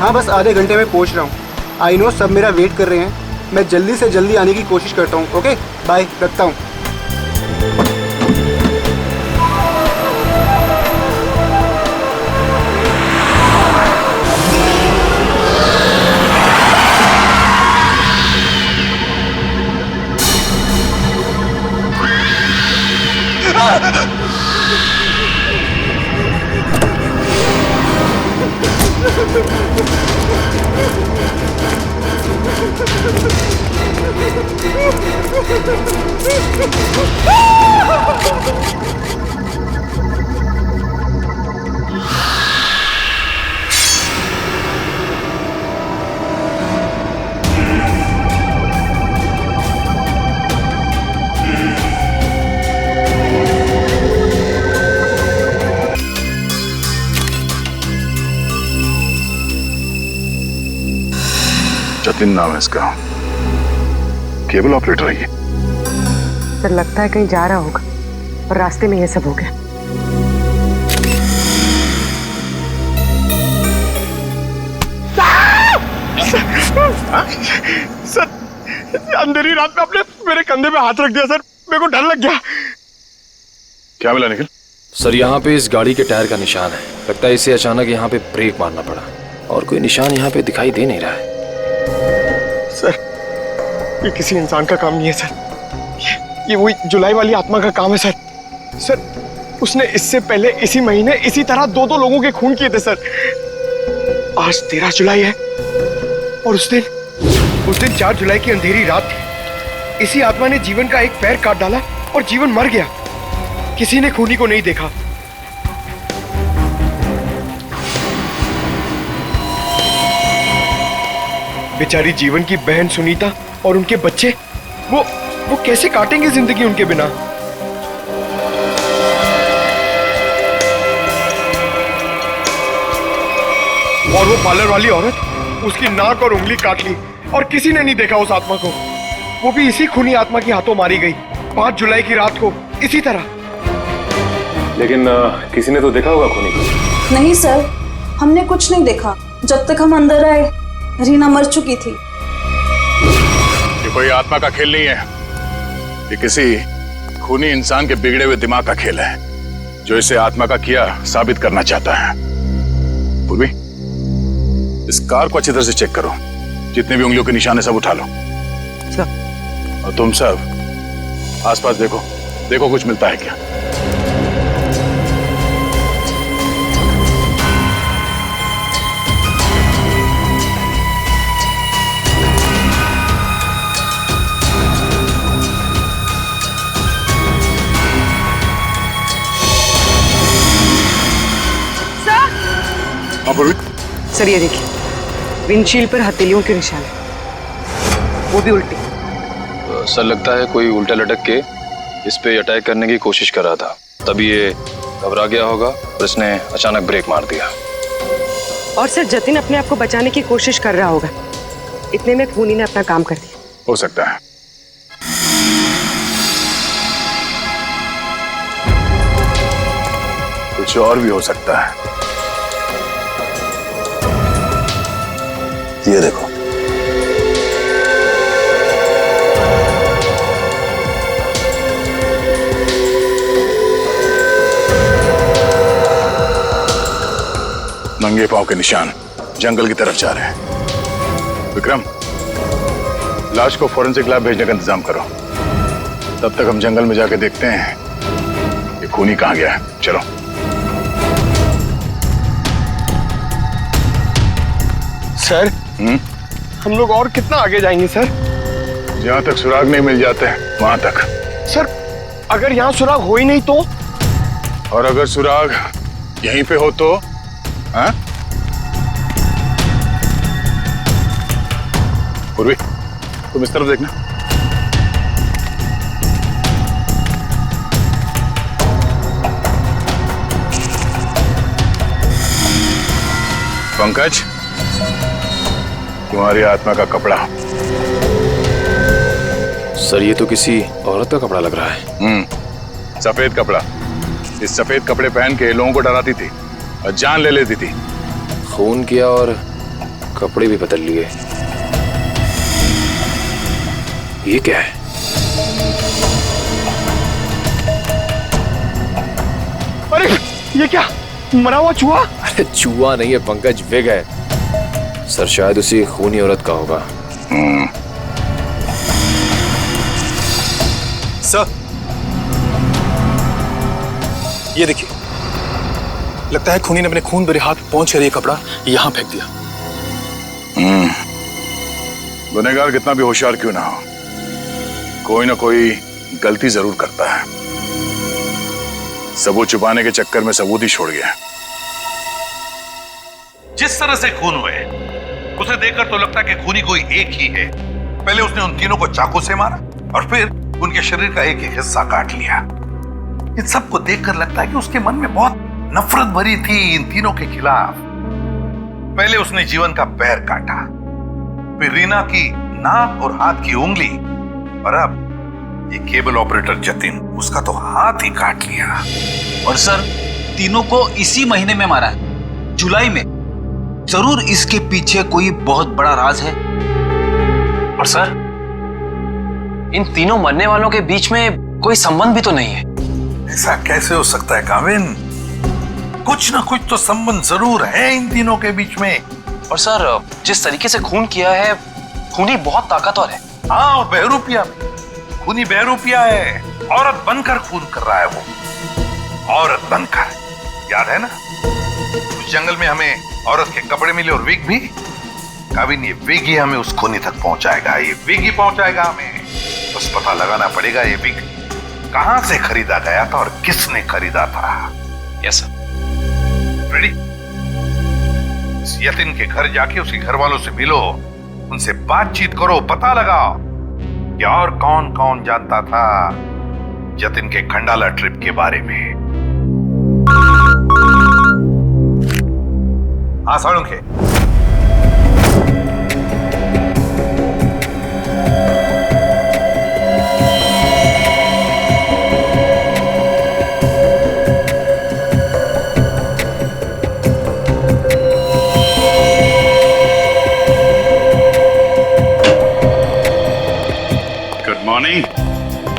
हाँ बस आधे घंटे में पहुँच रहा हूँ। आई नो सब मेरा वेट कर रहे हैं। मैं जल्दी से जल्दी आने की कोशिश करता हूँ। ओके बाय, रखता हूँ। जतिन नाम है इसका, केबल ऑपरेटर है ये। सर लगता है कहीं जा रहा होगा और रास्ते में ये सब हो गया। सर अंधेरी रात में आपने मेरे कंधे पे हाथ रख दिया सर, मेरे को डर लग गया। क्या मिला निखिल? सर यहाँ पे इस गाड़ी के टायर का निशान है। लगता है इसे अचानक यहाँ पे ब्रेक मारना पड़ा और कोई निशान यहाँ पे दिखाई दे नहीं रहा है। सर ये किसी इंसान का काम नहीं है सर, ये वही जुलाई वाली आत्मा का काम है सर। सर उसने इससे पहले इसी महीने इसी तरह दो लोगों के खून किए थे सर। आज 13 जुलाई है और उस दिन 4 जुलाई की अंधेरी रात थी। इसी आत्मा ने जीवन का एक पैर काट डाला और जीवन मर गया। किसी ने खूनी को नहीं देखा। बेचारी जीवन की बहन सुनीता और उनके बच्चे, वो कैसे काटेंगे जिंदगी उनके बिना। और वो पार्लर वाली औरत, उसकी नाक और उंगली काट ली और किसी ने नहीं देखा उस आत्मा को। वो भी इसी खूनी आत्मा के हाथों मारी गई 5 जुलाई की रात को इसी तरह। लेकिन किसी ने तो देखा होगा खूनी को। नहीं सर, हमने कुछ नहीं देखा। जब तक हम अंदर आए रीना मर चुकी थी। ये कोई आत्मा का खेल नहीं है, ये किसी खूनी इंसान के बिगड़े हुए दिमाग का खेल है जो इसे आत्मा का किया साबित करना चाहता है। पूर्वी, इस कार को अच्छी तरह से चेक करो, जितने भी उंगलियों के निशान है सब उठा लो। और तुम सब आसपास देखो कुछ मिलता है क्या। सर ये देखिए, विंडशील्ड पर हथेलियों के निशान है, वो भी उल्टी। सर लगता है कोई उल्टा लटक के इस पे अटैक करने की कोशिश कर रहा था, तभी ये घबरा गया होगा और इसने अचानक ब्रेक मार दिया। और सर जतिन अपने आप को बचाने की कोशिश कर रहा होगा, इतने में खूनी ने अपना काम कर दिया। हो सकता है। कुछ और भी हो सकता है। ये देखो, नंगे पांव के निशान जंगल की तरफ जा रहे हैं। विक्रम, लाश को फॉरेंसिक लैब भेजने का इंतजाम करो। तब तक हम जंगल में जाके देखते हैं ये खूनी कहां गया है। चलो। सर हम लोग और कितना आगे जाएंगे सर? जहां तक सुराग नहीं मिल जाते वहां तक। सर अगर यहाँ सुराग हो ही नहीं तो? और अगर सुराग यहीं पे हो तो? हाँ? पूर्वी, तुम इस तरफ देखना। पंकज, तुम्हारी आत्मा का कपड़ा। सर ये तो किसी औरत का कपड़ा लग रहा है। सफेद कपड़ा। इस सफेद कपड़े पहन के लोगों को डराती थी और जान ले लेती थी। खून किया और कपड़े भी बदल लिए। ये क्या है? अरे ये क्या, मरा हुआ चूहा? अरे चूहा नहीं है पंकज, विग है। सर शायद उसी खूनी औरत का होगा। सर ये देखिए, लगता है खूनी ने अपने खून भरे हाथ पहुंच कर ये कपड़ा यहां फेंक दिया। गुनहगार कितना भी होशियार क्यों ना हो, कोई ना कोई गलती जरूर करता है। सबूत छुपाने के चक्कर में सबूत ही छोड़ गया। जिस तरह से खून हुए उसे देखकर तो लगता है कि खूनी कोई एक ही है। पहले उसने उन तीनों को चाकू से मारा और फिर उनके शरीर का एक एक हिस्सा काट लिया। इन सबको देखकर लगता है कि उसके मन में बहुत नफरत भरी थी इन तीनों के खिलाफ। पहले उसने जीवन का पैर काटा, फिर रीना की नाक और हाथ की उंगली, और अब ये केबल ऑपरेटर जतिन, उसका तो हाथ ही काट लिया। और सर तीनों को इसी महीने में मारा है, जुलाई में। जरूर इसके पीछे कोई बहुत बड़ा राज है। और सर इन तीनों मरने वालों के बीच में कोई संबंध भी तो नहीं है। ऐसा कैसे हो सकता है काविन? कुछ ना कुछ तो संबंध जरूर है इन तीनों के बीच में। और सर जिस तरीके से खून किया है, खूनी बहुत ताकतवर है। हाँ, और बहरूपिया में खूनी बहरूपिया है। औरत बनकर खून कर रहा है वो, औरत बनकर। याद है ना उस जंगल में हमें औरत के कपड़े मिले और विग भी? काविन ये विग ही हमें उस खूनी तक पहुंचाएगा, ये विग ही पहुंचाएगा हमें। बस पता लगाना पड़ेगा ये विग कहां से खरीदा गया था और किसने खरीदा था। Yes sir. रेडी? इस यतिन के घर जाके उसके घर वालों से मिलो, उनसे बातचीत करो, पता लगाओ कि और कौन कौन जानता था जतिन के खंडाला ट्रिप के बारे में। हाँ साळुंखे,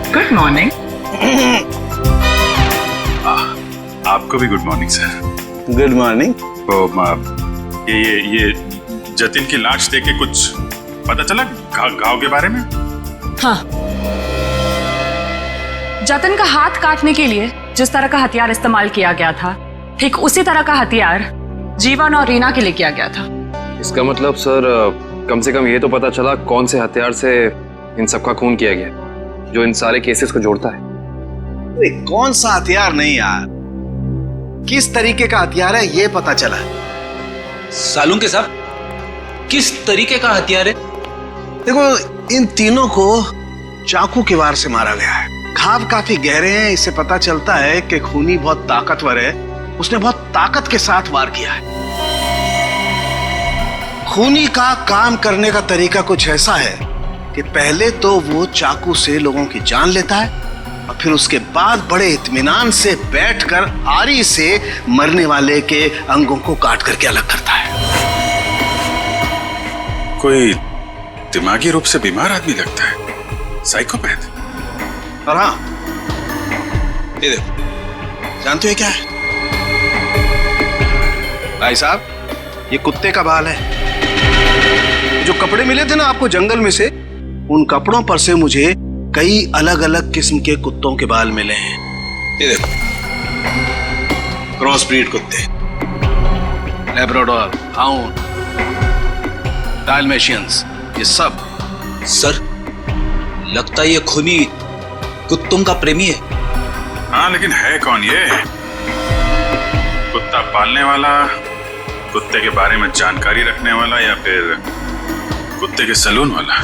गुड मॉर्निंग। आपको भी good morning sir. Good morning. तो ये जतिन की लाश देख के कुछ पता चला घाव के बारे में? हाँ, जतिन का हाथ काटने के लिए जिस तरह का हथियार इस्तेमाल किया गया था, ठीक उसी तरह का हथियार जीवन और रीना के लिए किया गया था। इसका मतलब सर कम से कम ये तो पता चला कौन से हथियार से इन सबका खून किया गया, जो इन सारे केसेस को जोड़ता है। अरे कौन सा हथियार नहीं यार, किस तरीके का हथियार है ये पता चला। सालुंखे साहब, किस तरीके का हथियार है? देखो इन तीनों को चाकू के वार से मारा गया है। घाव काफी गहरे हैं, इससे पता चलता है कि खूनी बहुत ताकतवर है, उसने बहुत ताकत के साथ वार किया है। खूनी का काम करने का तरीका कुछ ऐसा है कि पहले तो वो चाकू से लोगों की जान लेता है और फिर उसके बाद बड़े इत्मीनान से बैठकर आरी से मरने वाले के अंगों को काट करके अलग करता है। कोई दिमागी रूप से बीमार आदमी लगता है, साइकोपैथ। और हाँ, ये देखो, जानते हो क्या है भाई साहब? ये कुत्ते का बाल है। जो कपड़े मिले थे ना आपको जंगल में से, उन कपड़ों पर से मुझे कई अलग अलग किस्म के कुत्तों के बाल मिले हैं। ये देखो, क्रॉस ब्रीड कुत्ते, लैब्राडोर, हाउंड, डाल्मेशियंस, ये सब। सर लगता है ये खूनी कुत्तों का प्रेमी है। हाँ, लेकिन है कौन ये? कुत्ता पालने वाला, कुत्ते के बारे में जानकारी रखने वाला, या फिर कुत्ते के सलून वाला?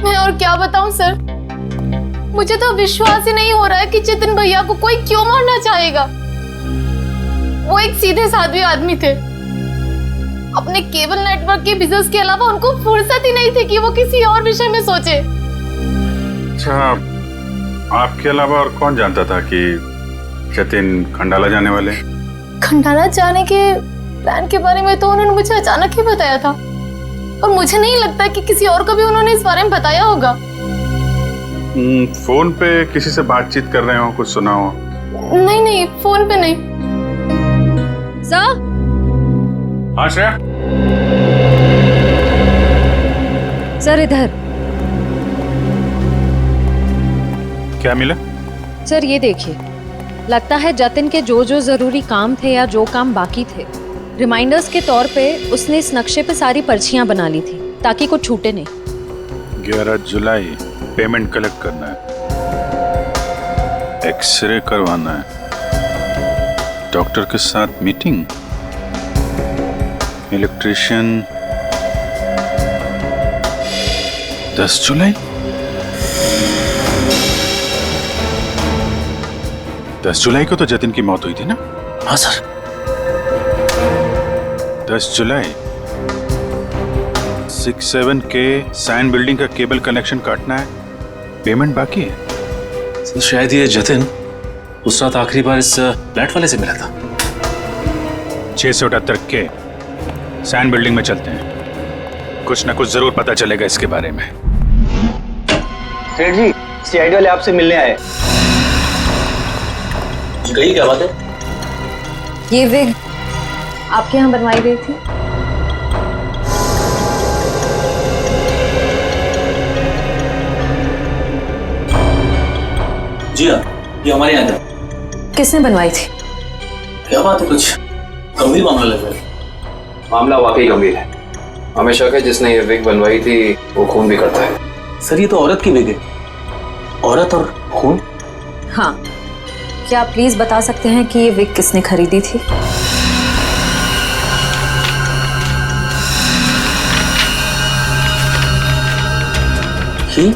मैं और क्या बताऊं सर, मुझे तो विश्वास ही नहीं हो रहा है कि जतिन भैया को कोई क्यों मारना चाहेगा। वो एक सीधे साधे आदमी थे, अपने केबल नेटवर्क के बिजनेस के अलावा उनको फुर्सत ही नहीं थी कि वो किसी और विषय में सोचे। अच्छा, आपके अलावा और कौन जानता था कि जतिन खंडाला जाने वाले? खंडाला जाने के प्लान के बारे में तो उन्होंने मुझे अचानक ही बताया था, और मुझे नहीं लगता कि किसी और को भी उन्होंने इस बारे में बताया होगा। फोन पे किसी से बातचीत कर रहे हो, कुछ सुना हो? नहीं नहीं, फोन पे नहीं। सर? हाँ श्रेया। सर इधर। क्या मिला? सर ये देखिए, लगता है जतिन के जो जो जरूरी काम थे या जो काम बाकी थे, रिमाइंडर्स के तौर पे उसने इस नक्शे पे सारी पर्चियां बना ली थी ताकि कुछ छूटे नहीं। 11 जुलाई पेमेंट कलेक्ट करना है, एक्सरे करवाना है, डॉक्टर के साथ मीटिंग, इलेक्ट्रिशियन 10 जुलाई। 10 जुलाई को तो जतिन की मौत हुई थी ना? हाँ सर। 10 जुलाई 67 के साइन बिल्डिंग का केबल कनेक्शन काटना है, पेमेंट बाकी है। सर शायद ये जतिन उस रात आखिरी बार इस फ्लैट वाले से मिला था। 678 के साइन बिल्डिंग में चलते हैं, कुछ ना कुछ जरूर पता चलेगा इसके बारे में। सेठ जी, सीआईडी वाले आपसे मिलने आए। कही क्या बात है? ये विग आपके यहाँ बनवाई गई थी? जी हाँ, ये हमारे यहाँ था। किसने बनवाई थी? क्या बात है, कुछ गंभीर मामला लग रहा है। मामला वाकई गंभीर है। हमें शक है जिसने ये विग बनवाई थी वो खून भी करता है। सर ये तो औरत की विग है। औरत और खून? हाँ, क्या आप प्लीज बता सकते हैं कि ये विग किसने खरीदी थी? ही?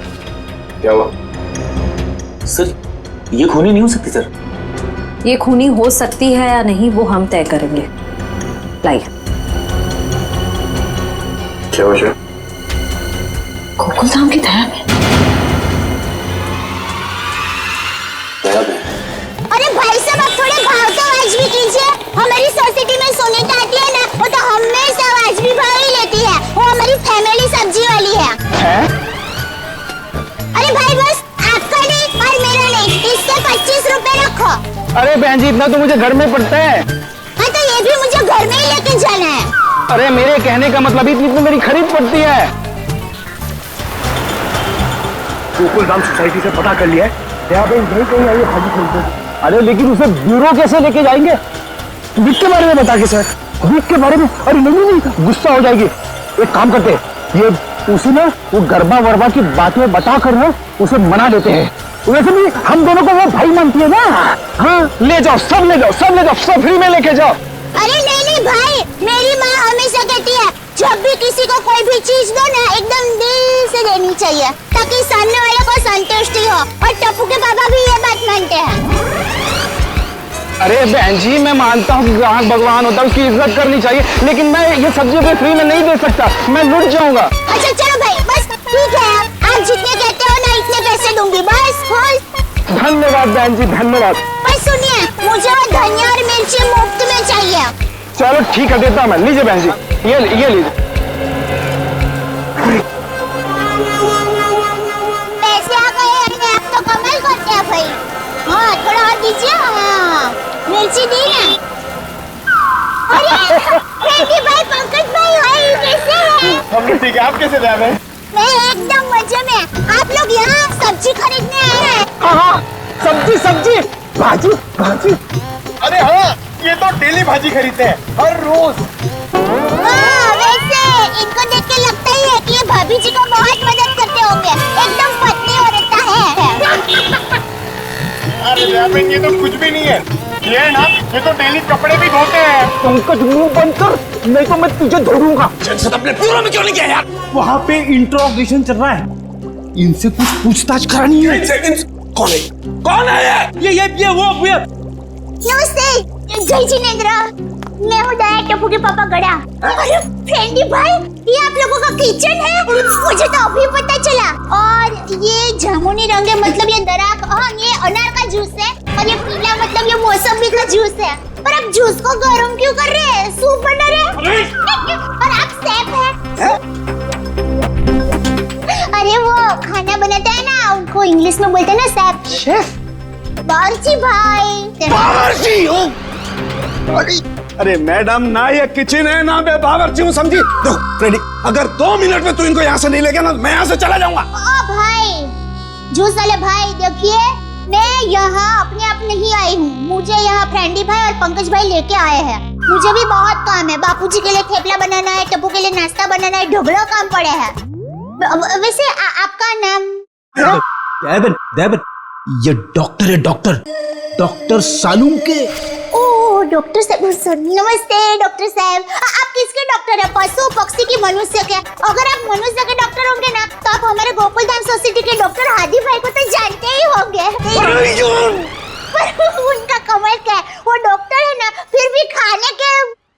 क्या हुआ? सर ये खूनी नहीं हो सकती सर। ये खूनी हो सकती है या नहीं वो हम तय करेंगे। लाइए। क्या वजह? गोकुल धाम की दया में। अरे भाई साहब, आप थोड़े भाव तो आज भी कीजिए। हमारी सोसाइटी में सुनीता आती है ना, वो तो हमेशा आज भी भाव ही लेती है। वो हमारी फैमिली सब्जी वाली है? अरे भाई बस आपका नहीं और मेरा नहीं, इससे 25 रुपए रखो। अरे बहन जी, इतना तो मुझे घर में पड़ता है। हाँ तो ये भी मुझे घर में ही लेके जाना है। अरे मेरे कहने का मतलब इतनी तो मेरी खरीद पड़ती है। गोकुल धाम सोसाइटी से पता कर लिया है, यहाँ पे नहीं कहीं आई है भाजी खरीदने। अरे लेकिन उसे ब्यूरो कैसे लेके जाएंगे? विग के बारे में बता के सर। विग के बारे में? अरे नहीं, गुस्सा हो जाएगी। एक काम करते हैं, ये उसे ना वो गरबा वरबा की बातें बता कर ना उसे मना देते हैं। वैसे भी हम दोनों को वो भाई मानती है ना। हाँ ले जाओ, सब ले जाओ, सब ले जाओ, सब फ्री में लेके जाओ। अरे नहीं भाई, मेरी माँ हमेशा कहती है जब भी किसी को कोई भी चीज दो ना एकदम दिल से देनी चाहिए ताकि सामने वाले को संतुष्टि हो, और टप्पू के पापा भी ये बात मानते हैं। अरे बहन जी, मैं मानता हूँ कि ग्राहक भगवान होता है, उसकी इज्जत करनी चाहिए, लेकिन मैं ये सब्जी पे फ्री में नहीं दे सकता, मैं लुट जाऊंगा। अच्छा चलो भाई, बस ठीक है, आप जितने कहते हो ना इतने पैसे दूंगी, बस खुश। धन्यवाद बहन जी, धन्यवाद। पर सुनिए, मुझे वो धनिया और मिर्ची मुफ्त में चाहिए। चलो ठीक है, देता मैं। लीजिए बहन जी, ये लीजिए। पैसे आ गए, आप तो कमाल करते हैं भाई। हाँ थोड़ा और दीजिए। हाँ मिर्ची दी ना। अरे भाई, पंकज भाई, भाई कैसे हैं? हम ठीक है, आप कैसे रह रहे हैं? मैं एकदम मजे में। आप लोग यहाँ सब्जी खरीदने आए हैं? हाँ, सब्जी भाजी। अरे हाँ, ये तो डेली भाजी खरीदते हैं, हर रोज। वैसे इनको देख के लगता ही है कि ये भाभी जी को बहुत मदद करते होंगे। एकदम पत्नी औरत है। अरे यार, ये तो कुछ भी नहीं है। ये है ना, ये तो डेली कपड़े भी धोते हैं। पंकज मुंह बंद कर, नहीं तो मैं तुझे धरूंगा। अपने ब्यूरो में क्यों नहीं गया यार? वहाँ पे इंट्रोगेशन चल रहा है, इनसे कुछ पूछताछ करानी है। कौन है ये वो नमस्ते, जय जिनेंद्र। मैं हूँ दया टप्पू के पापा गड़ा। अरे फ्रेंडी भाई, ये आप लोगों का किचन है? मुझे तो अभी पता चला। और ये जामुनी रंग है, मतलब ये दराक, हाँ ये अनार का जूस है। और ये पीला मतलब ये मौसमी का जूस है। पर आप जूस को गर्म क्यों कर रहे हैं? सूप बना रहे हैं? और आप शेफ हैं? अरे वो खाना बनाता है ना, उनको इंग्लिश में बोलते हैं ना शेफ। शेफ? बावर्ची भाई। बावर्ची हो? अरे मैडम, ना ये किचन है ना मैं बावर्ची हूँ, समझी? देखो फ्रेडी, अगर 2 मिनट में तू इनको यहाँ से नहीं ले गया ना, मैं यहाँ से चला जाऊंगा। ओ भाई, जूस वाले भाई, देखिए मैं यहाँ अपने आप नहीं आई हूँ। मुझे यहाँ फ्रेंडी भाई और पंकज भाई लेके आए हैं। मुझे भी बहुत काम है। बापूजी के लिए थेपला बनाना है, टप्पू के लिए नाश्ता बनाना है, ढोकला काम पड़े हैं। वैसे आपका नाम? देवन, ये डॉक्टर है, डॉक्टर सालूम के। ओह डॉक्टर साहब, नमस्ते डॉक्टर साहब। आप किसके डॉक्टर है? पशु पक्षी की मनुष्य के? अगर आप मनुष्य के डॉक्टर होंगे ना, तो आप हमारे गोकुल धाम सोसाइटी के डॉक्टर हादी भाई को तो जानते ही होंगे। पर उनका कमाल क्या है, वो डॉक्टर है ना, फिर भी खाने के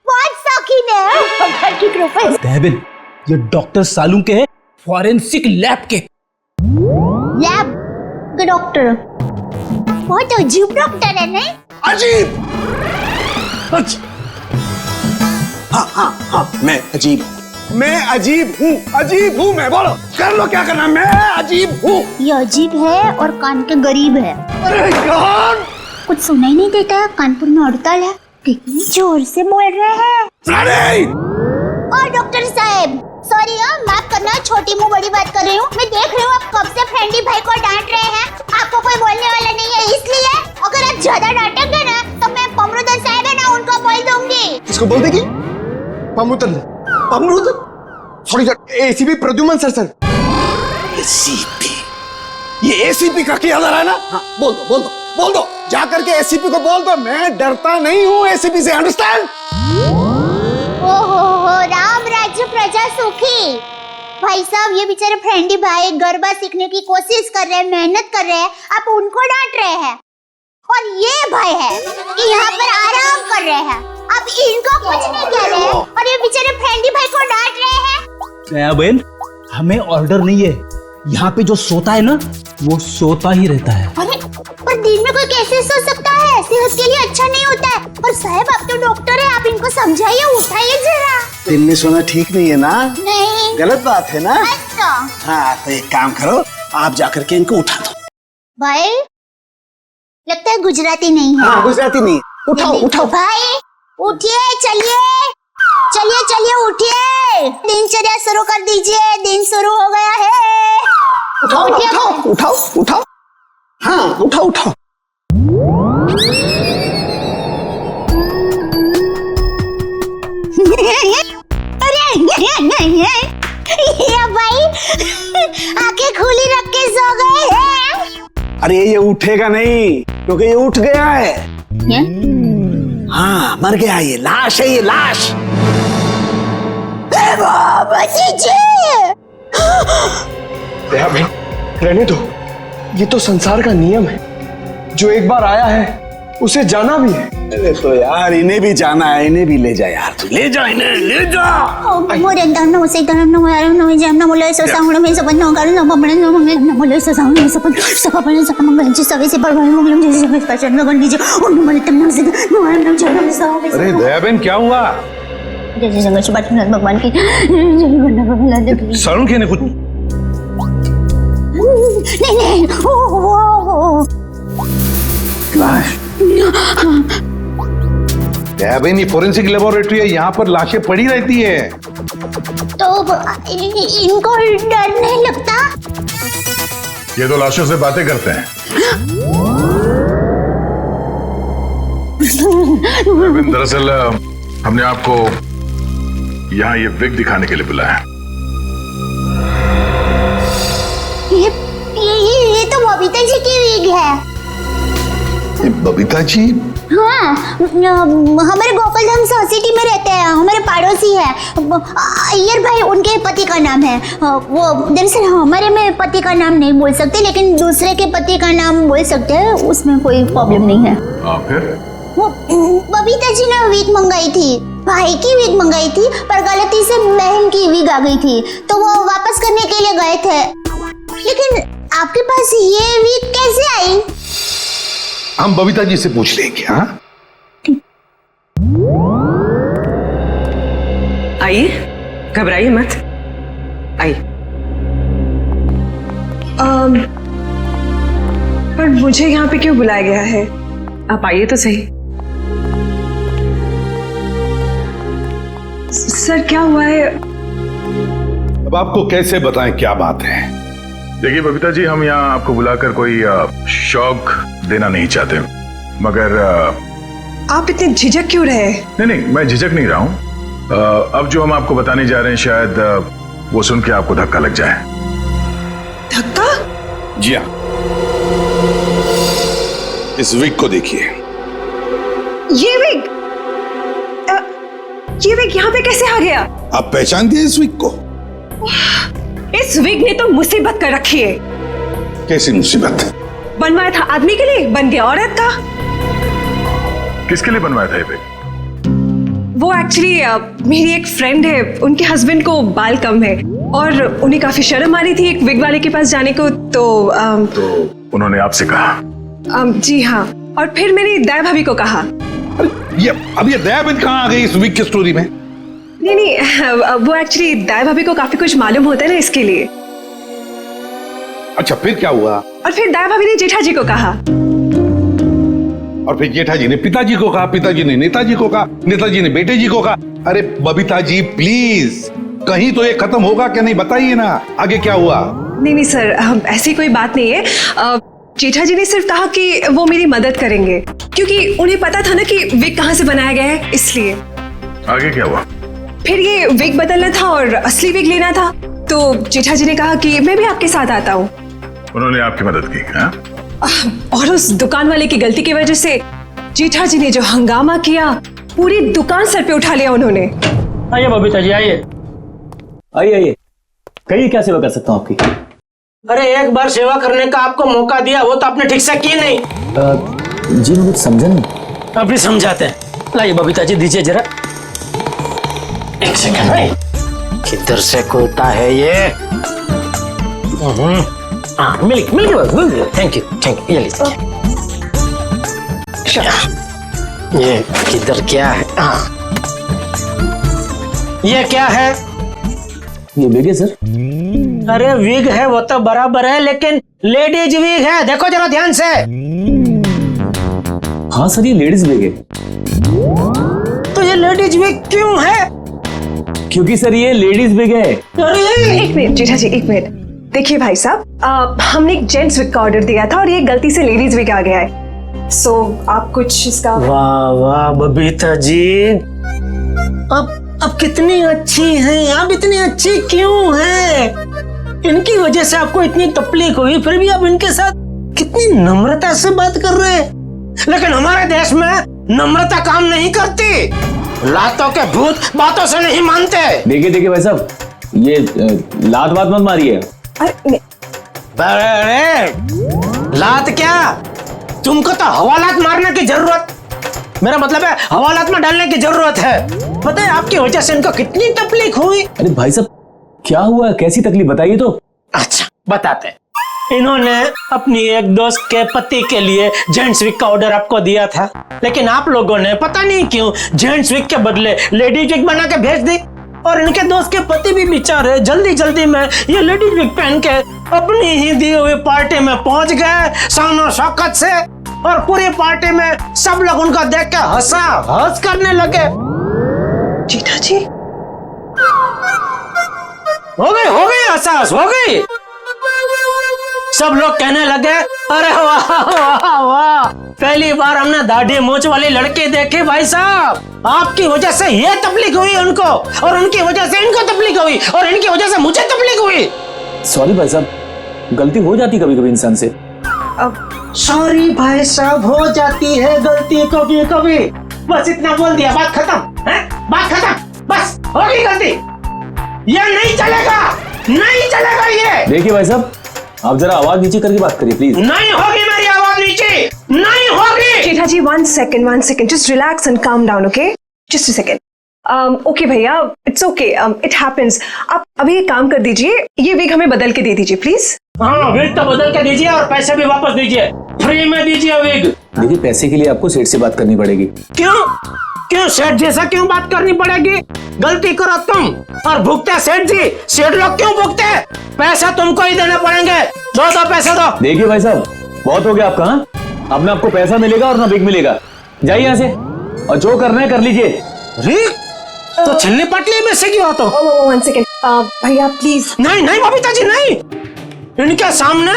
बहुत शौकीन है। भगवान की कृपा। देवन, ये डॉक्टर सालूम के है, फॉरेंसिक लैब के। लैब के डॉक्टर? बहुत अजीब डॉक्टर है नहीं? अजीब? हाँ, मैं अजीब हूँ, मैं। बोलो, कर लो क्या करना, मैं अजीब हूँ। ये अजीब है और कान के गरीब है। अरे कान कुछ सुनाई नहीं देता, कानपुर में हड़ताल है। कितनी जोर से बोल रहे हैं। और डॉक्टर साहब सॉरी, माफ करना, छोटी मुंह बड़ी बात कर रही हूँ। मैं देख रही हूँ आप कब से फ्रेंडी भाई को डांट रहे हैं। आपको कोई बोलने वाला नहीं है, इसलिए अगर आप ज्यादा डांटेंगे ना, तो मैं पमरुदन साहब है ना, उनको बोल दूंगी। किसको बोल देगी? पमरुदन? Sorry sir, ACP Pradyuman sir. ACP? ये एसीपी का क्या है ना? हाँ, बोल दो, जा करके एसीपी को बोल दो, मैं डरता नहीं हूँ एसीपी से, अंडरस्टैंड? ओहो, राम राज्य प्रजा सुखी। भाई साहब, ये बेचारे फ्रेंडी भाई गरबा सीखने की कोशिश कर रहे हैं, मेहनत कर रहे हैं, आप उनको डांट रहे हैं। और ये भाई है कि यहाँ पर आराम कर रहे हैं, आप इनको कुछ नहीं कह रहे हैं, और ये बेचारे फ्रेंडी भाई को डांट रहे हैं। बहन, हमें ऑर्डर नहीं है, यहाँ पे जो सोता है ना, वो सोता ही रहता है। अरे पर दिन में कोई कैसे सो सकता है? सेहत के लिए अच्छा नहीं होता है। और साहब आप तो डॉक्टर है, आप इनको समझाइए, उठाइए जरा। दिन में सोना ठीक नहीं है ना? नहीं, गलत बात है ना? अच्छा। हाँ, तो एक काम करो, आप जाकर के इनको उठा दो। भाई लगता है गुजराती नहीं है। हाँ, गुजराती नहीं, उठाओ भाई, उठिए, चलिए उठिए, दिनचर्या शुरू कर दीजिए, दिन शुरू हो गया है। उठाओ। हाँ, उठाओ। ये भाई आंखें खुली रख के सो गए हैं। अरे ये उठेगा नहीं, क्योंकि ये उठ गया है। हाँ, मर गया, ये लाश है, ये लाश। रहने दो, ये तो संसार का नियम है, जो एक बार आया है उसे जाना भी है। अरे तो यार, इन्हें भी जाना है, इन्हें भी ले जा यार, तू ले जा इन्हें, ले जा। अरे दयाबेन, क्या हुआ? भगवान की सालूम के ने कुछ नहीं, दयाबेन, ये फोरेंसिक लेबोरेटरी है, यहाँ पर लाशें पड़ी रहती है। तो इनको डर नहीं लगता? ये तो लाशों से बातें करते हैं। दरअसल हमने आपको यहाँ ये विग दिखाने के लिए बुलाया। ये तो बबीता जी की विग है। बबीता जी? हाँ, हमारे गोकुल धाम सोसाइटी में रहते हैं, हमारे पड़ोसी है। अय्यर भाई उनके पति का नाम है। वो दरअसल हमारे में पति का नाम नहीं बोल सकते, लेकिन दूसरे के पति का नाम बोल सकते हैं, उसमें कोई प्रॉब्लम नहीं है। फिर वो बबीता जी ने वीक मंगाई थी, भाई की विग मंगाई थी पर गलती से बहन की विग आ गई थी तो वो वापस करने के लिए गए थे। लेकिन आपके पास ये विग कैसे आई? हम बबीता जी से पूछ लेंगे। हाँ आइए, घबराइए मत, आइए। पर मुझे यहाँ पे क्यों बुलाया गया है? आप आइए तो सही। सर क्या हुआ है? अब आपको कैसे बताएं क्या बात है? देखिए बबीता जी, हम यहाँ आपको बुलाकर कोई शौक देना नहीं चाहते, मगर आप इतने झिझक क्यों रहे? नहीं, मैं झिझक नहीं रहा हूँ। अब जो हम आपको बताने जा रहे हैं शायद वो सुन के आपको धक्का लग जाए। धक्का? जी हाँ, इस विग को देखिए। ये विग यहाँ पे कैसे आ गया? आप पहचान दिए इस विग को? इस विग ने तो मुसीबत कर रखी है। कैसी मुसीबत? बनवाया था आदमी के लिए, बन गया औरत का। किसके लिए बनवाया था ये विग? वो एक्चुअली मेरी एक फ्रेंड है, उनके हस्बैंड को बाल कम है और उन्हें काफी शर्म आ रही थी एक विग वाले के पास जाने को, तो उन्होंने आपसे कहा? जी हाँ, और फिर मैंने दया भाभी को कहा। अब ये दया बहन कहाँ आ गई इस विग की स्टोरी में? नहीं, वो एक्चुअली दया भाभी को काफी कुछ मालूम होता है ना, इसके लिए। अच्छा, फिर क्या हुआ? और फिर दया भाभी ने जेठा जी को कहा, और फिर जेठा जी ने पिताजी को कहा, पिताजी ने नेताजी को कहा, नेताजी ने बेटे जी को कहा। अरे बबीता जी प्लीज, कहीं तो ये खत्म होगा क्या नहीं, बताइए ना आगे क्या हुआ? नहीं सर, ऐसी कोई बात नहीं है। जेठा जी ने सिर्फ कहा कि वो मेरी मदद करेंगे, क्योंकि उन्हें पता था ना कि विग कहाँ से बनाया गया है, इसलिए। आगे क्या हुआ? फिर ये विग बदलना था और असली विग लेना था, तो जेठा जी ने कहा कि मैं भी आपके साथ आता हूँ। उन्होंने आपकी मदद की? हाँ? और उस दुकान वाले की गलती की वजह से जेठा जी ने जो हंगामा किया, पूरी दुकान सर पे उठा लिया उन्होंने। आइए बबीता जी, आइए आइए, कहिए क्या सेवा कर सकता हूँ आपकी? अरे एक बार सेवा करने का आपको मौका दिया, वो तो आपने ठीक से की नहीं। जी मैं कुछ समझा नहीं। अब भी समझाते हैं। लाइए बबीता जी, दीजिए जरा। एक सेकंड, किधर से खुलता है ये? मिल गया। Thank you. ये लीजिए। ये किधर क्या है? ये क्या है? ये विग है सर। अरे विग है वो तो बराबर है, लेकिन लेडीज विग है, देखो जरा ध्यान से। हाँ सर, ये लेडीज विग है। तो ये लेडीज विग क्यों है? क्योंकि सर ये लेडीज विग है। एक मिनट जेठा जी, एक मिनट। देखिए भाई साहब, हमने एक जेंट्स विग का ऑर्डर दिया था और ये गलती से लेडीज विग आ गया है, सो आप कुछ इसका। वाह वाह बबीता जी, अब कितनी अच्छी हैं आप, इतनी अच्छी क्यों हैं? इनकी वजह से आपको इतनी तकलीफ हुई, फिर भी आप इनके साथ कितनी नम्रता से बात कर रहे हैं। लेकिन हमारे देश में नम्रता काम नहीं करती, लातों के भूत बातों से नहीं मानते। देखिए भाई साहब, ये लात बात मत मारिए। अरे लात क्या, तुमको तो हवालात मारने की जरूरत, मेरा मतलब है हवालात में डालने की जरूरत है। पता है आपकी वजह से इनको कितनी तकलीफ हुई। अरे भाई साहब क्या हुआ, कैसी तकलीफ बताइए तो। अच्छा बताते हैं। इन्होंने अपनी एक दोस्त के पति के लिए जेंट्स विग का ऑर्डर आपको दिया था, लेकिन आप लोगों ने पता नहीं क्यों जेंट्स विग के बदले लेडीज विग बना के भेज दी, और इनके दोस्त के पति भी बेचारे जल्दी जल्दी में ये लेडीज विग पहन के अपनी ही दी हुई पार्टी में पहुंच गए शानो शौकत से, और पूरी पार्टी में सब लोग उनको देख के हंस करने लगे। जेठा जी हो गई एहसास हो गई। सब लोग कहने लगे अरे वाह वाह वाह, पहली बार हमने दाढ़ी मूंछ वाली लड़की देखी भाई साहब। आपकी वजह से ये तकलीफ हुई उनको, और उनकी वजह से इनको तकलीफ हुई, और इनकी वजह से मुझे तकलीफ हुई। सॉरी भाई साहब, गलती हो जाती कभी कभी इंसान से। सॉरी भाई साहब, हो जाती है गलती कभी कभी, बस इतना बोल दिया, बात खत्म है, बात खत्म, बस हो गई गलती। ये नहीं चलेगा, नहीं चलेगा ये। देखिए भाई साहब, आप जरा आवाज नीचे करके बात करिए प्लीज। नहीं होगी मेरी आवाज नीचे, नहीं होगी। जेठा जी 1 second, just relax and calm down, okay? Just a second. Okay भैया, इट्स ओके, इट हैपेंस। आप अभी एक काम कर दीजिए, ये विग हमें बदल के दे दीजिए प्लीज। हाँ, विग तो बदल के दीजिए और पैसे भी वापस दीजिए, फ्री में दीजिए विग। देखिए, पैसे के लिए आपको सेठ से बात करनी पड़ेगी। क्यों क्यों सेठ जैसा क्यों बात करनी पड़ेगी? गलती करो तुम और भुगते सेठ जी। सेठ लोग क्यों भुगते? पैसा तुमको ही देने पड़ेंगे। दो पैसे दो। देखिए भाई साहब, बहुत हो गया आपका। अब ना आपको पैसा मिलेगा और ना विग मिलेगा। जाइए यहाँ से और जो करना है कर लीजिए। तो छिलने पटली में से क्यों? तो 1 सेकेंड भैया प्लीज। नहीं नहीं बबीता जी, नहीं, इनके सामने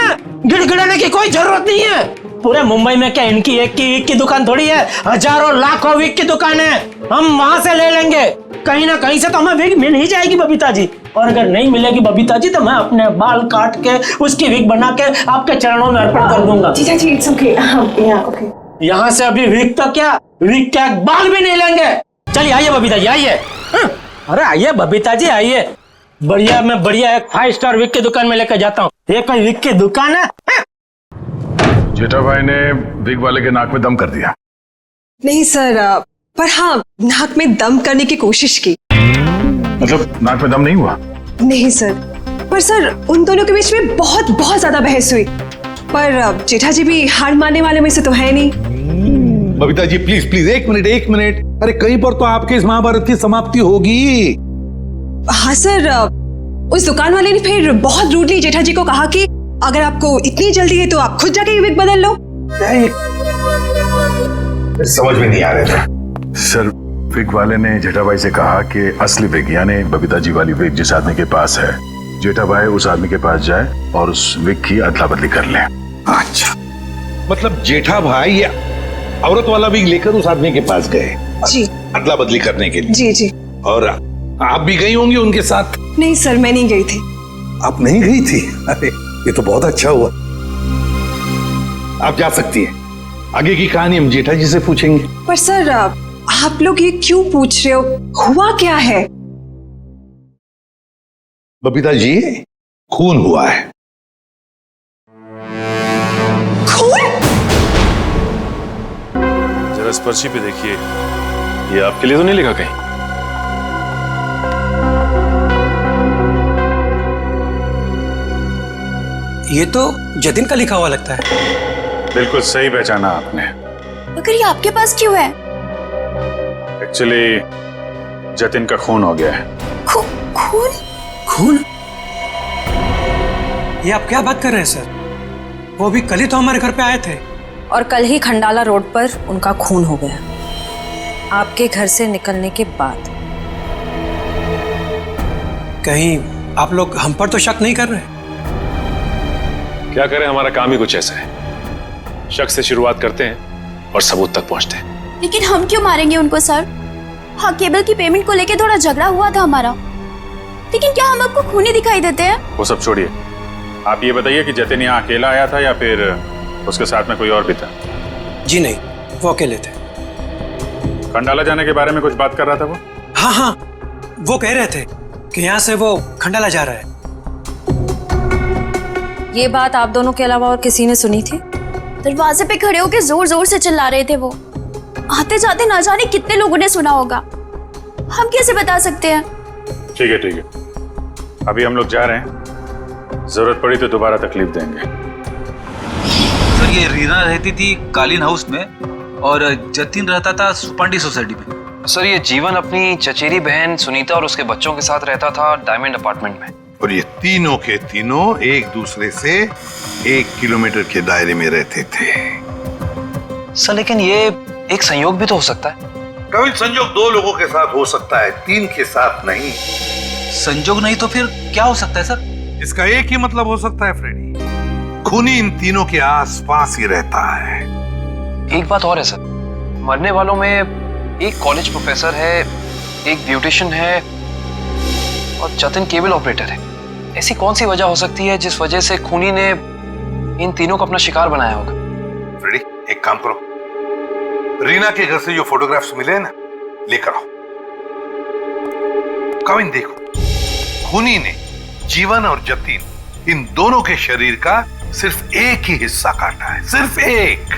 गिड़गिड़ाने की कोई जरूरत नहीं है। पूरे मुंबई में क्या इनकी एक की विग की दुकान थोड़ी है, हजारों लाखों विग की दुकान है। हम वहां से ले लेंगे, कहीं ना कहीं से तो हमें विग मिल ही जाएगी बबीता जी। और अगर नहीं मिलेगी बबीता जी तो मैं अपने बाल काट के उसकी विग बना के आपके चरणों में अर्पण कर दूंगा। जी जी, इट्स ओके। ओके, यहाँ से अभी विग तो क्या, विग क्या बाल भी नहीं लेंगे। चलिए आइए बबीता जी, आइए। अरे आइए बबीता जी, आइए। बढ़िया, मैं बढ़िया एक 5 स्टार विग की दुकान में लेकर जाता हूँ। ये कोई विग की दुकान है? जेठा भाई ने विग वाले के नाक में दम कर दिया। नहीं सर, पर हाँ, नाक में दम करने की कोशिश की। मतलब नाक में दम नहीं हुआ? नहीं सर, पर सर उन दोनों के बीच में बहुत बहुत ज्यादा बहस हुई। पर जेठा जी भी हार मानने वाले में से तो है नहीं। बबीता जी प्लीज प्लीज, एक मिनट। अरे कहीं पर तो आपके इस महाभारत की समाप्ति होगी। हाँ सर, उस दुकान वाले ने फिर बहुत रूडली जेठा जी को कहा कि अगर आपको इतनी जल्दी है तो आप खुद जाके विग बदल लो। समझ में नहीं आ रहा था सर। विग वाले ने जेठा भाई से कहा कि असली विग यानी बबीता जी वाली विग जिस आदमी के पास है, जेठा भाई उस आदमी के पास जाए और उस विग की अदला बदली कर ले। अच्छा, मतलब जेठा भाई ये औरत वाला विग लेकर उस आदमी के पास गए जी, अदला बदली करने के लिए। जी जी। और आप भी गई होंगी उनके साथ? नहीं सर, मैं नहीं गई थी। आप नहीं गई थी? अरे ये तो बहुत अच्छा हुआ। आप जा सकती हैं, आगे की कहानी हम जेठा जी से पूछेंगे। पर सर आप लोग ये क्यों पूछ रहे हो, हुआ क्या है? बबीता जी, खून हुआ है। खून? जरा इस पर्ची पे देखिए, ये आपके लिए तो नहीं लिखा कहीं? ये तो जतिन का लिखा हुआ लगता है। बिल्कुल सही पहचाना आपने। मगर ये आपके पास क्यों है? एक्चुअली जतिन का खून हो गया है। खून? खून? ये आप क्या बात कर रहे हैं सर? वो भी कल ही तो हमारे घर पे आए थे। और कल ही खंडाला रोड पर उनका खून हो गया, आपके घर से निकलने के बाद। कहीं आप लोग हम पर तो शक नहीं कर रहे? क्या करें, हमारा काम ही कुछ ऐसा है। शक से शुरुआत करते हैं और सबूत तक पहुंचते हैं। लेकिन हम क्यों मारेंगे उनको सर? हाँ, केबल की पेमेंट को लेके थोड़ा झगड़ा हुआ था हमारा, लेकिन क्या हम आपको खूनी दिखाई देते हैं? वो सब छोड़िए, आप ये बताइए कि जतिन यहाँ अकेला आया था या फिर उसके साथ में कोई और भी था? जी नहीं, वो अकेले थे। खंडाला जाने के बारे में कुछ बात कर रहा था वो? हाँ, वो कह रहे थे कि यहाँ से वो खंडाला जा रहा है। ये बात आप दोनों के अलावा और किसी ने सुनी थी? दरवाजे पे खड़े होकर जोर जोर से चिल्ला रहे थे वो। आते जाते ना जाने कितने लोगों ने सुना होगा, हम कैसे बता सकते हैं? ठीक है, अभी हम लोग जा रहे हैं, जरूरत पड़ी तो दोबारा तकलीफ देंगे। सर, ये रीना रहती थी कालीन हाउस में और जतिन रहता था सुपांडी सोसाइटी में। सर, ये जीवन अपनी चचेरी बहन सुनीता और उसके बच्चों के साथ रहता था डायमंड अपार्टमेंट में। और ये तीनों के तीनों एक दूसरे से 1 किलोमीटर के दायरे में रहते थे। सर, लेकिन ये एक संयोग भी तो हो सकता है। कभी संयोग 2 लोगों के साथ हो सकता है, 3 के साथ नहीं। संयोग नहीं तो फिर क्या हो सकता है सर? इसका एक ही मतलब हो सकता है फ्रेडी, खूनी इन तीनों के आसपास ही रहता है। एक बात और है सर, मरने वालों में एक कॉलेज प्रोफेसर है, एक ब्यूटिशियन है और जतिन केबल ऑपरेटर है। ऐसी कौन सी वजह हो सकती है जिस वजह से खूनी ने इन तीनों को अपना शिकार बनाया होगा? फ्रेडी, एक काम करो, रीना के घर से जो फोटोग्राफ्स मिले हैं ना, लेकर आओ। कविन देखो, खूनी ने जीवन और जतिन इन दोनों के शरीर का सिर्फ एक ही हिस्सा काटा है, सिर्फ एक।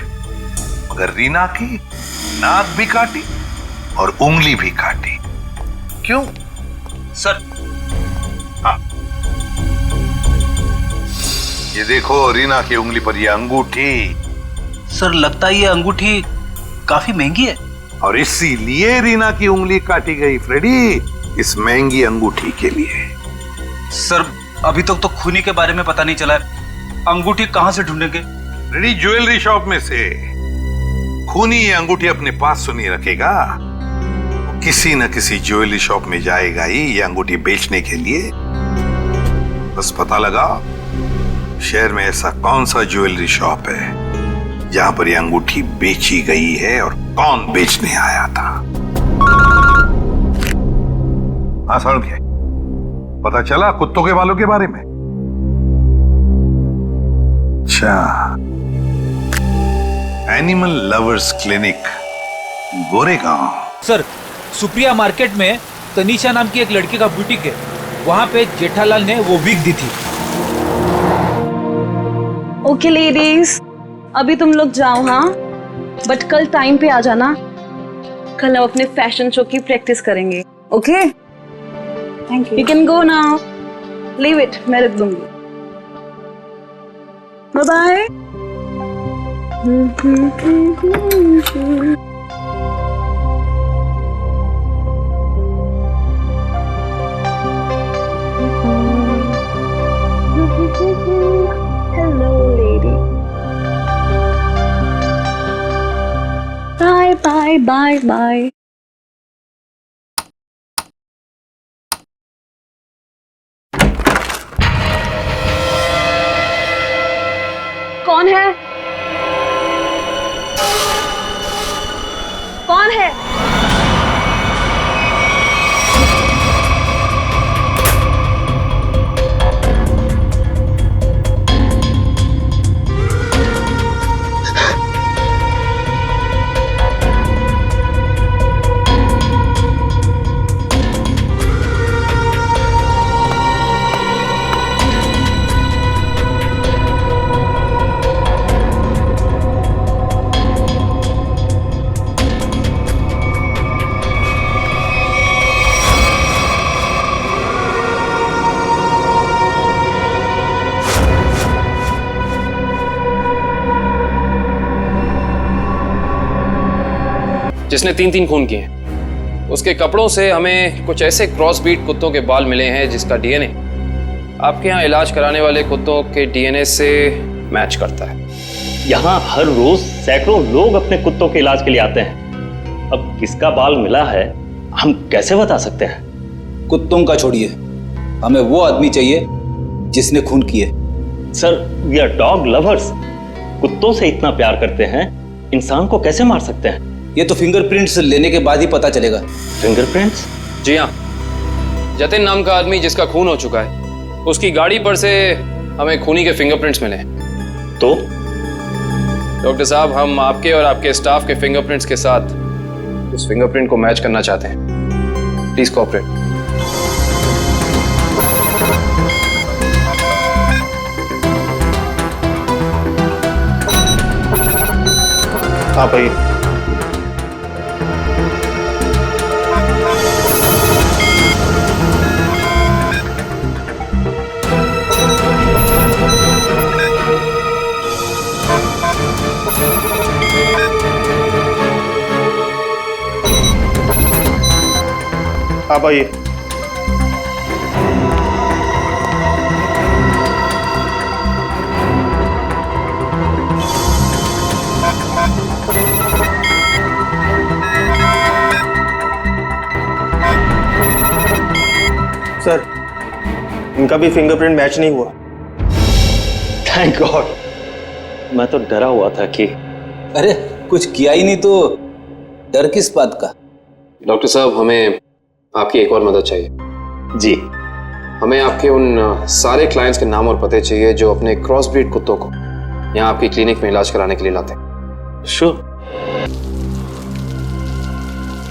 मगर रीना की नाक भी काटी और उंगली भी काटी। क्यों? सर ये देखो रीना की उंगली पर ये अंगूठी। सर लगता है ये अंगूठी काफी महंगी है। और इसीलिए रीना की उंगली काटी गई फ्रेडी, इस महंगी अंगूठी के लिए। सर अभी तक तो खूनी के बारे में पता नहीं चला है, अंगूठी कहां से ढूंढेंगे? फ्रेडी ज्वेलरी शॉप में से। खूनी ये अंगूठी अपने पास तो नहीं रखेगा, किसी न किसी ज्वेलरी शॉप में जाएगा ही ये अंगूठी बेचने के लिए। बस पता लगाओ शहर में ऐसा कौन सा ज्वेलरी शॉप है जहां पर ये अंगूठी बेची गई है और कौन बेचने आया था। हाँ सर, क्या पता चला कुत्तों के बालों के बारे में? अच्छा, animal lovers clinic, Goregaon. Sir Supriya market में तनीषा नाम की एक लड़की का बुटीक है, वहां पे जेठालाल ने वो विग दी थी। ओके लेडीज, अभी तुम लोग जाओ, हाँ, बट कल टाइम पे आ जाना। कल हम अपने फैशन शो की प्रैक्टिस करेंगे। Okay, thank you. You can go now, leave it, मैं रख दूंगी। Bye bye. Hello, lady. Bye, bye, bye, bye. कौन है? कौन है? जिसने 3-3 खून किए हैं, उसके कपड़ों से हमें कुछ ऐसे क्रॉस बीट कुत्तों के बाल मिले हैं जिसका डीएनए आपके यहाँ इलाज कराने वाले कुत्तों के डीएनए से मैच करता है। यहाँ हर रोज सैकड़ों लोग अपने कुत्तों के इलाज के लिए आते हैं। अब किसका बाल मिला है हम कैसे बता सकते हैं? कुत्तों का छोड़िए, हमें वो आदमी चाहिए जिसने खून किए। Sir, we are dog lovers. कुत्तों से इतना प्यार करते हैं, इंसान को कैसे मार सकते हैं? ये तो फिंगरप्रिंट्स लेने के बाद ही पता चलेगा। फिंगरप्रिंट्स? जी हाँ, जतिन नाम का आदमी जिसका खून हो चुका है, उसकी गाड़ी पर से हमें खूनी के फिंगरप्रिंट्स मिले हैं। तो डॉक्टर साहब, हम आपके और आपके स्टाफ के फिंगरप्रिंट्स के साथ उस फिंगरप्रिंट को मैच करना चाहते हैं। Please cooperate. हाँ भाई, आप आइए। सर, इनका भी फिंगरप्रिंट मैच नहीं हुआ। थैंक गॉड, मैं तो डरा हुआ था कि अरे कुछ किया ही नहीं तो डर किस बात का? डॉक्टर साहब, हमें आपकी एक और मदद चाहिए। जी, हमें आपके उन सारे क्लाइंट्स के नाम और पते चाहिए जो अपने क्रॉस ब्रीड कुत्तों को यहाँ आपकी क्लिनिक में इलाज कराने के लिए लाते हैं। श्योर।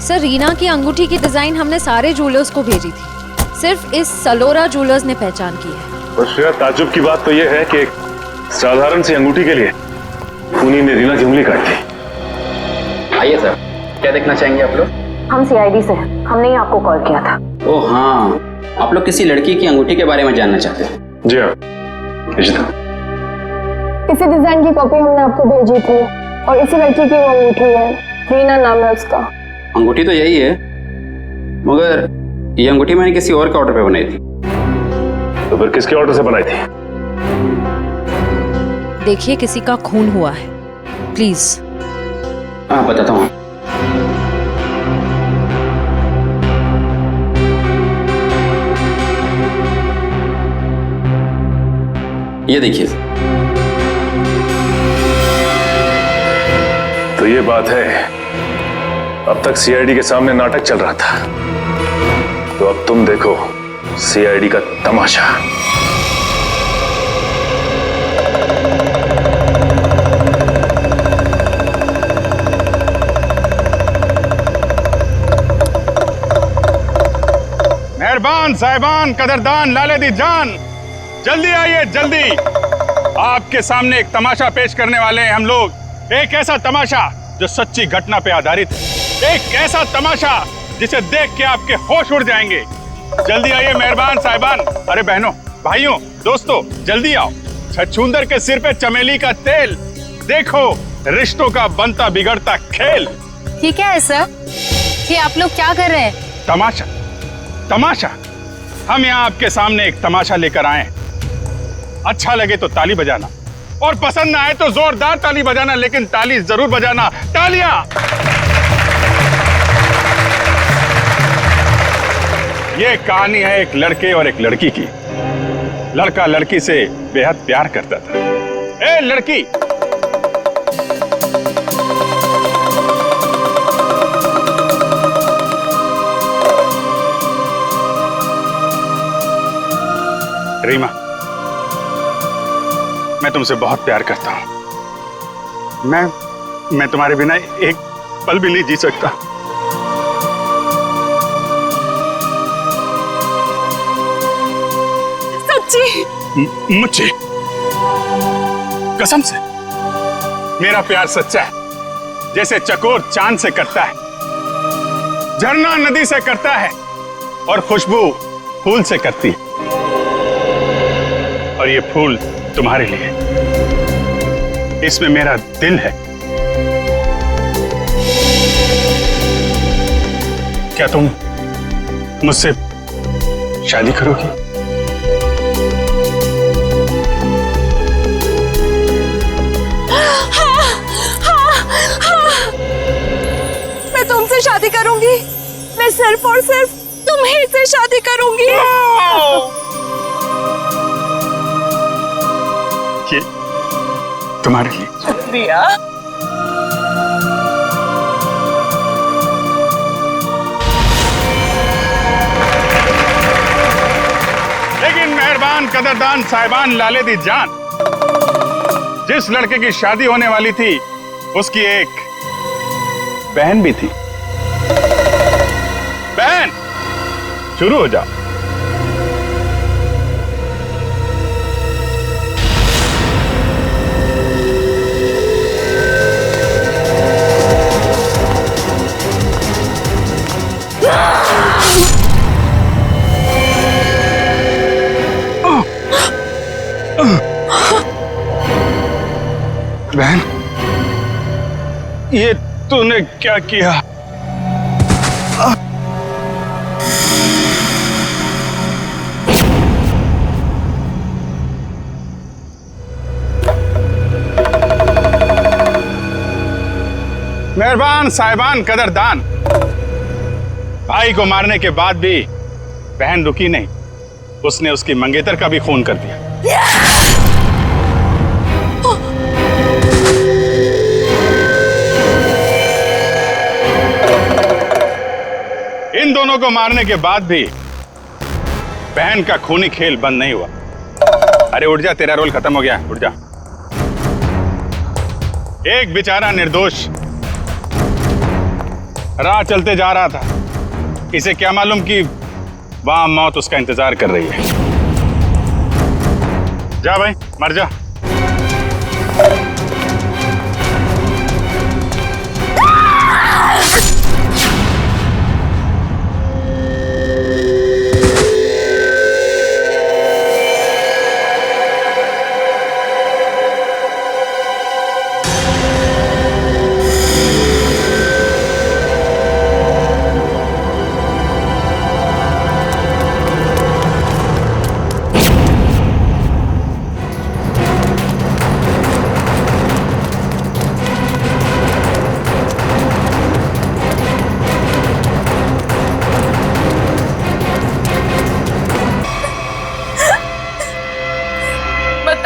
सर, रीना की अंगूठी की डिजाइन हमने सारे ज्वेलर्स को भेजी थी, सिर्फ इस सलोरा ज्वेलर्स ने पहचान की है। और श्रेया, ताज्जुब की बात तो यह है कि एक साधारण सी अंगूठी के लिए खूनी ने रीना की उंगली काट दी। आइए सर, क्या देखना चाहेंगे आप लोग? हम सीआईडी से हैं। हमने ही आपको कॉल किया था। ओह हाँ, आप लोग किसी लड़की की अंगूठी के बारे में जानना चाहते हैं? जी हाँ, इसी डिजाइन की कॉपी हमने आपको भेजी थी और इसी लड़की की वो अंगूठी है, रीना नाम है उसका। अंगूठी तो यही है, मगर ये अंगूठी मैंने किसी और के ऑर्डर पे बनाई थी। तो फिर किसके ऑर्डर से बनाई थी? देखिए किसी का खून हुआ है, प्लीज। हाँ बताता हूँ। ये देखिए। तो ये बात है, अब तक सीआईडी के सामने नाटक चल रहा था, तो अब तुम देखो सीआईडी का तमाशा। मेहरबान साहिबान कदरदान लाले दी जान, जल्दी आइए जल्दी। आपके सामने एक तमाशा पेश करने वाले हैं हम लोग। एक ऐसा तमाशा जो सच्ची घटना पे आधारित है, एक ऐसा तमाशा जिसे देख के आपके होश उड़ जाएंगे। जल्दी आइए मेहरबान साहिबान। अरे बहनों, भाइयों, दोस्तों, जल्दी आओ। छछूंदर के सिर पे चमेली का तेल, देखो रिश्तों का बनता बिगड़ता खेल। ये क्या है सर? ये आप लोग क्या कर रहे हैं? तमाशा, तमाशा। हम यहाँ आपके सामने एक तमाशा लेकर आए। अच्छा लगे तो ताली बजाना और पसंद ना आए तो जोरदार ताली बजाना, लेकिन ताली जरूर बजाना। तालियां। ये कहानी है एक लड़के और एक लड़की की। लड़का लड़की से बेहद प्यार करता था। ए लड़की, रीमा, मैं तुमसे बहुत प्यार करता हूं। मैं तुम्हारे बिना एक पल भी नहीं जी सकता। सच्ची? मुझे कसम से मेरा प्यार सच्चा है, जैसे चकोर चांद से करता है, झरना नदी से करता है और खुशबू फूल से करती है। और ये फूल तुम्हारे लिए, इसमें मेरा दिल है। क्या तुम मुझसे शादी करोगी? मैं तुमसे शादी करूंगी। मैं सिर्फ और सिर्फ तुम्हीं से शादी करूंगी। ये तुम्हारे लिए। शुक्रिया। लेकिन मेहरबान कदरदान साहिबान लाले दी जान, जिस लड़के की शादी होने वाली थी उसकी एक बहन भी थी। बहन, शुरू हो जाओ। बहन, ये तूने क्या किया? मेहरबान साहिबान कदरदान, भाई को मारने के बाद भी बहन रुकी नहीं, उसने उसकी मंगेतर का भी खून कर दिया। इन दोनों को मारने के बाद भी बहन का खूनी खेल बंद नहीं हुआ। अरे उठ जा, तेरा रोल खत्म हो गया, उठ जा। एक बेचारा निर्दोष राह चलते जा रहा था, इसे क्या मालूम कि वहां मौत उसका इंतजार कर रही है। जा भाई, मर जा।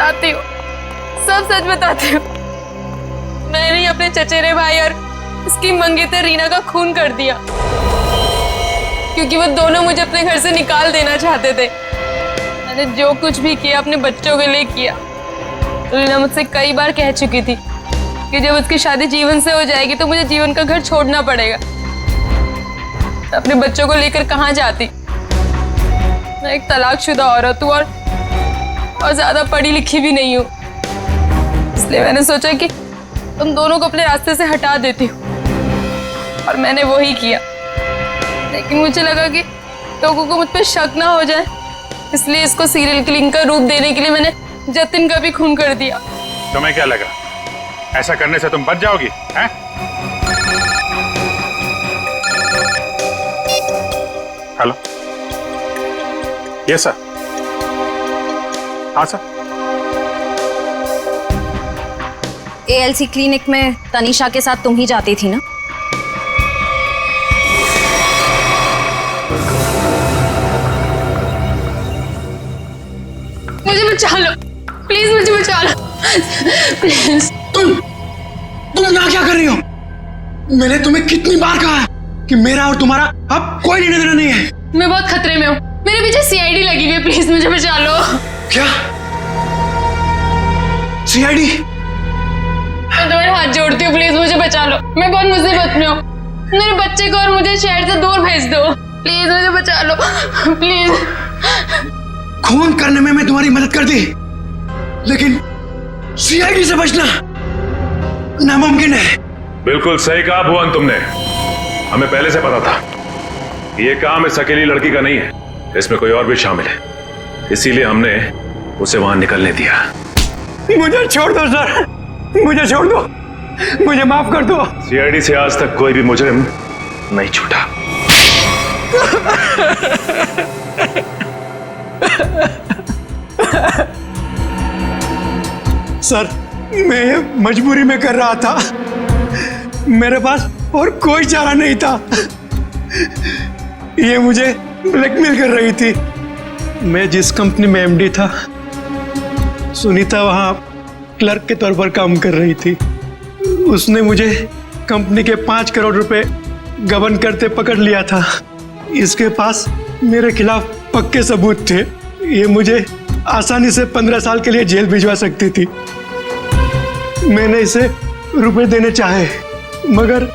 बताती हूँ, सब सच बताती हूँ। मैंने ही अपने चचेरे भाई और उसकी मंगेतर रीना का खून कर दिया, क्योंकि वो दोनों मुझे अपने घर से निकाल देना चाहते थे। मैंने जो कुछ भी किया अपने बच्चों के लिए किया। रीना मुझसे कई बार कह चुकी थी कि जब उसकी शादी जीवन से हो जाएगी तो मुझे जीवन का घर छोड़ना पड़ेगा। अपने बच्चों को लेकर कहाँ जाती? मैं एक तलाकशुदा औरत हूँ और ज्यादा पढ़ी लिखी भी नहीं हूँ, इसलिए मैंने सोचा कि तुम दोनों को अपने रास्ते से हटा देती हूँ, और मैंने वही किया। लेकिन मुझे लगा कि लोगों को मुझ पर शक ना हो जाए, इसलिए इसको सीरियल किलिंग का रूप देने के लिए मैंने जतिन का भी खून कर दिया। तुम्हें क्या लगा ऐसा करने से तुम बच जाओगी? हैं? Hello, yes sir. हाँ सर। एएलसी क्लिनिक में तनीषा के साथ तुम ही जाती थी ना? मुझे बचा लो प्लीज, मुझे बचा लो प्लीज। तुम यहाँ क्या कर रही हो? मैंने तुम्हें कितनी बार कहा है कि मेरा और तुम्हारा अब कोई लेना देना नहीं है। मैं बहुत खतरे में हूँ, मेरे पीछे सीआईडी लगी हुई है, प्लीज मुझे बचा लो। क्या सीआईडी? मैं तुम्हारे हाथ जोड़ती हूँ, प्लीज मुझे बचा लो। मैं बहुत मुसीबत में हूँ, मेरे बच्चे को और मुझे शहर से दूर भेज दो, प्लीज मुझे बचा लो प्लीज। खून करने में मैं तुम्हारी मदद कर दी, लेकिन सीआईडी से बचना नामुमकिन है। बिल्कुल सही कहा भुवन तुमने। हमें पहले से पता था ये काम इस अकेली लड़की का नहीं है, इसमें कोई और भी शामिल है, इसीलिए हमने उसे वहां निकलने दिया। मुझे छोड़ दो सर, मुझे छोड़ दो, मुझे माफ कर दो। सीआईडी से आज तक कोई भी मुजरिम नहीं छूटा। सर, मैं मजबूरी में कर रहा था, मेरे पास और कोई चारा नहीं था। ये मुझे ब्लैकमेल कर रही थी। मैं जिस कंपनी में एमडी था, सुनीता वहां क्लर्क के तौर पर काम कर रही थी। उसने मुझे कंपनी के 5 करोड़ रुपए गबन करते पकड़ लिया था। इसके पास मेरे खिलाफ पक्के सबूत थे। ये मुझे आसानी से 15 साल के लिए जेल भिजवा सकती थी। मैंने इसे रुपए देने चाहे, मगर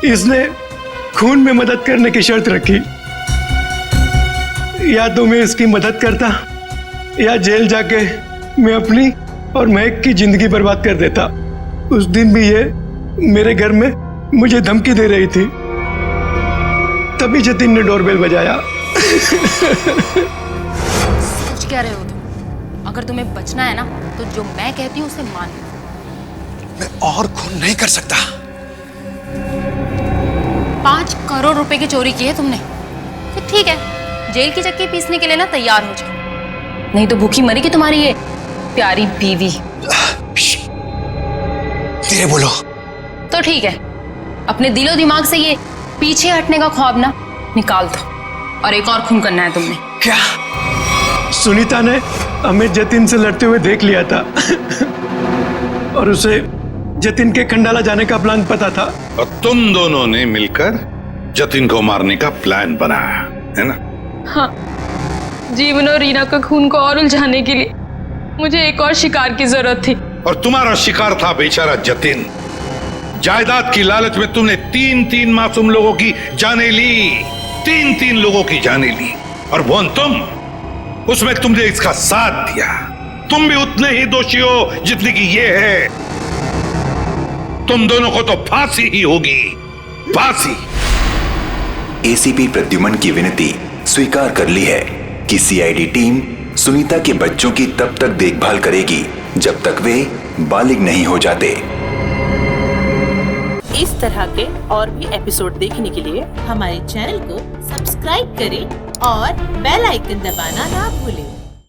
इसने खून में मदद करने की शर्त रखी। या तो मैं इसकी मदद करता या जेल जाके मैं अपनी और महक की जिंदगी बर्बाद कर देता। उस दिन भी ये मेरे घर में मुझे धमकी दे रही थी। तभी जतिन ने डोरबेल बजाया। सोच क्या रहे हो तुम? अगर तुम्हें बचना है ना तो जो मैं कहती हूँ उसे मान लो। मैं और खून नहीं कर सकता। 5 करोड़ रुपए की चोरी की है तुमने, तो ठीक है, जेल की चक्की पीसने के लिए ना तैयार हो जाओ, नहीं तो भूखी मरेगी तुम्हारी ये प्यारी बीवी। धीरे बोलो। तो ठीक है, अपने दिलो दिमाग से ये पीछे हटने का ख्वाब ना निकाल दो, और एक और खून करना है तुमने। क्या? सुनीता ने हमें जतिन से लड़ते हुए देख लिया था और उसे जतिन के खंडाला जाने का प्लान पता था। और तुम दोनों ने मिलकर जतिन को मारने का प्लान बनाया है ना? हाँ, जीवन और रीना का खून को और उलझाने के लिए मुझे एक और शिकार की जरूरत थी। और तुम्हारा शिकार था बेचारा जतिन। जायदाद की लालच में तुमने 3 मासूम लोगों की जानें ली, 3 लोगों की जानें ली। और वो तुम, उसमें तुमने इसका साथ दिया। तुम भी उतने ही दोषी हो जितने की ये है। तुम दोनों को तो फांसी ही होगी, फांसी। एसीपी प्रद्युमन की विनती स्वीकार कर ली है कि सीआईडी टीम सुनीता के बच्चों की तब तक देखभाल करेगी जब तक वे बालिग नहीं हो जाते। इस तरह के और भी एपिसोड देखने के लिए हमारे चैनल को सब्सक्राइब करें और बेल आइकन दबाना ना भूलें।